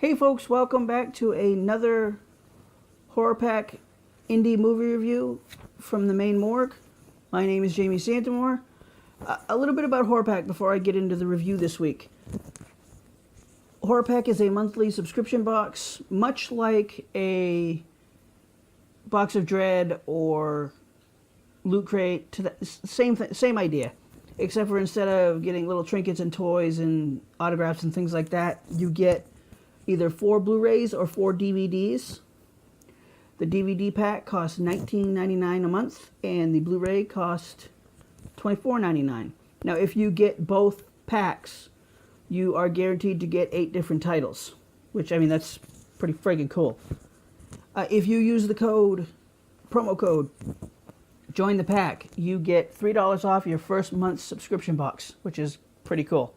Hey folks, welcome back to another Horror Pack indie movie review from the Maine Morgue. My name is Jamie Santamore. A little bit about Horror Pack before I get into the review this week. Horror Pack is a monthly subscription box, much like a Box of Dread or Loot Crate. Same idea, except for instead of getting little trinkets and toys and autographs and things like that, you get either 4 Blu-rays or 4 DVDs. The DVD pack costs $19.99 a month, and the Blu-ray costs $24.99. Now, if you get both packs, you are guaranteed to get 8 different titles, which, I mean, that's pretty friggin' cool. If you use the promo code, Join the Pack, you get $3 off your first month's subscription box, which is pretty cool.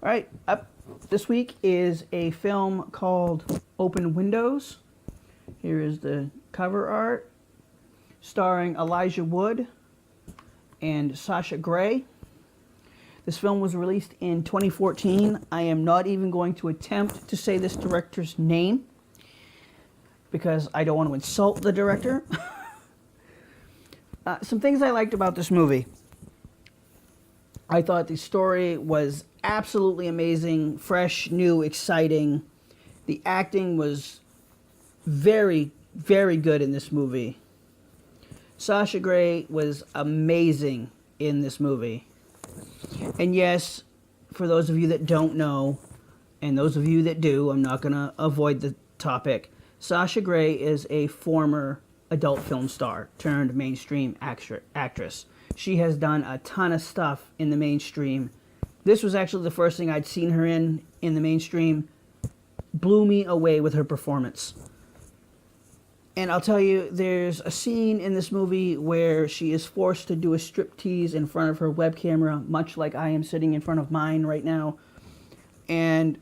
All right, up this week is a film called Open Windows. Here is the cover art, starring Elijah Wood and Sasha Grey. This film was released in 2014. I am not even going to attempt to say this director's name because I don't want to insult the director. Some things I liked about this movie. I thought the story was absolutely amazing, fresh, new, exciting. The acting was very, very good in this movie. Sasha Grey was amazing in this movie. And yes, for those of you that don't know, and those of you that do, I'm not going to avoid the topic. Sasha Grey is a former adult film star turned mainstream actress. She has done a ton of stuff in the mainstream. This was actually the first thing I'd seen her in the mainstream. Blew me away with her performance. And I'll tell you, there's a scene in this movie where she is forced to do a striptease in front of her web camera, much like I am sitting in front of mine right now. And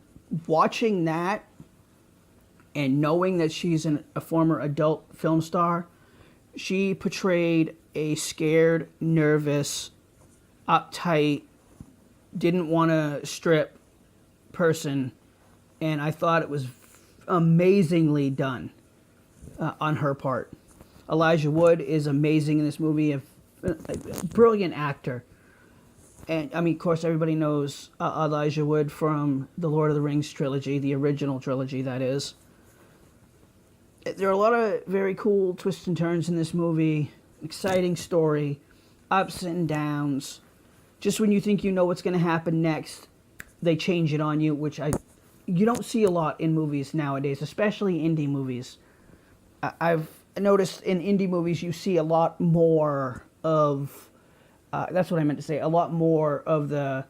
watching that and knowing that she's a former adult film star, she portrayed a scared, nervous, uptight, didn't want to strip person, and I thought it was amazingly done on her part. Elijah Wood is amazing in this movie, a brilliant actor. And, I mean, of course, everybody knows Elijah Wood from the Lord of the Rings trilogy, the original trilogy, that is. There are a lot of very cool twists and turns in this movie. Exciting story, ups and downs. Just when you think you know what's going to happen next, they change it on you, which you don't see a lot in movies nowadays, especially indie movies. I've noticed in indie movies you see a lot more of, that's what I meant to say, a lot more of the,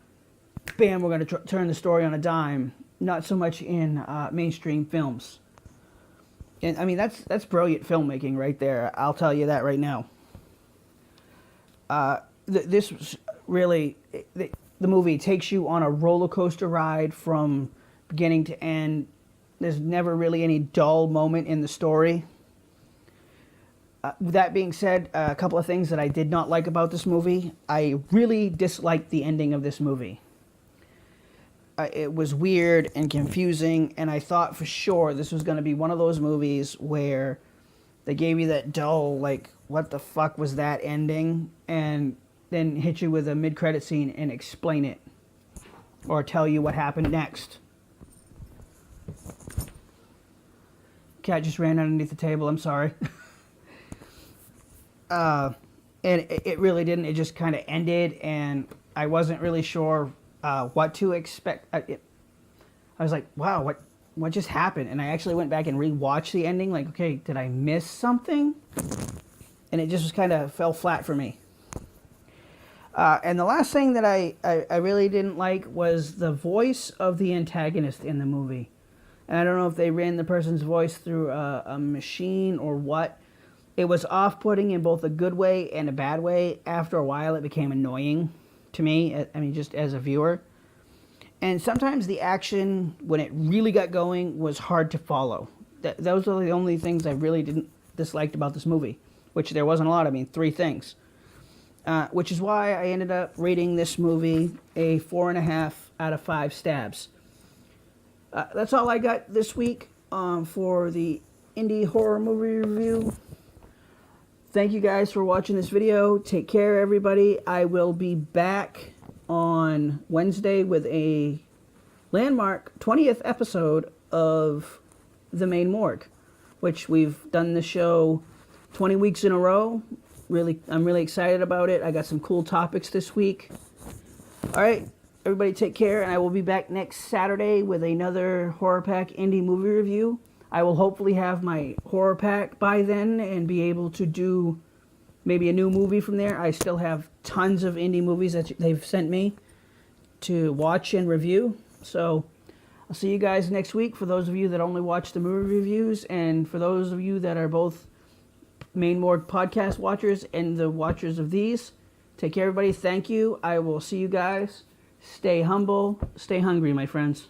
bam, we're going to turn the story on a dime. Not so much in mainstream films. And I mean, that's brilliant filmmaking right there. I'll tell you that right now. This was really, the movie takes you on a roller coaster ride from beginning to end. There's never really any dull moment in the story. With that being said, a couple of things that I did not like about this movie. I really disliked the ending of this movie. It was weird and confusing, and I thought for sure this was going to be one of those movies where they gave you that dull, like, what the fuck was that ending? And then hit you with a mid-credit scene and explain it. Or tell you what happened next. Cat just ran underneath the table, I'm sorry. And it really didn't. It just kind of ended, and I wasn't really sure what to expect. I was like, wow, what just happened? And I actually went back and rewatched the ending, like, okay, did I miss something? And it just kind of fell flat for me. And the last thing that I really didn't like was the voice of the antagonist in the movie. And I don't know if they ran the person's voice through a machine or what. It was off-putting in both a good way and a bad way. After a while, it became annoying to me, I mean, just as a viewer. And sometimes the action, when it really got going, was hard to follow. Those are the only things I really disliked about this movie, which there wasn't a lot. I mean, 3 things. Which is why I ended up rating this movie a 4.5 out of 5 stabs. That's all I got this week for the indie horror movie review. Thank you guys for watching this video. Take care, everybody. I will be back on Wednesday with a landmark 20th episode of the Maine Morgue, which we've done the show 20 weeks in a row. I'm really excited about it. I got some cool topics this week. All right, everybody take care, and I will be back next Saturday with another Horror Pack indie movie review. I will hopefully have my Horror Pack by then and be able to do maybe a new movie from there. I still have tons of indie movies that they've sent me to watch and review. So I'll see you guys next week for those of you that only watch the movie reviews, and for those of you that are both Maine Morgue podcast watchers and the watchers of these. Take care, everybody. Thank you. I will see you guys. Stay humble. Stay hungry, my friends.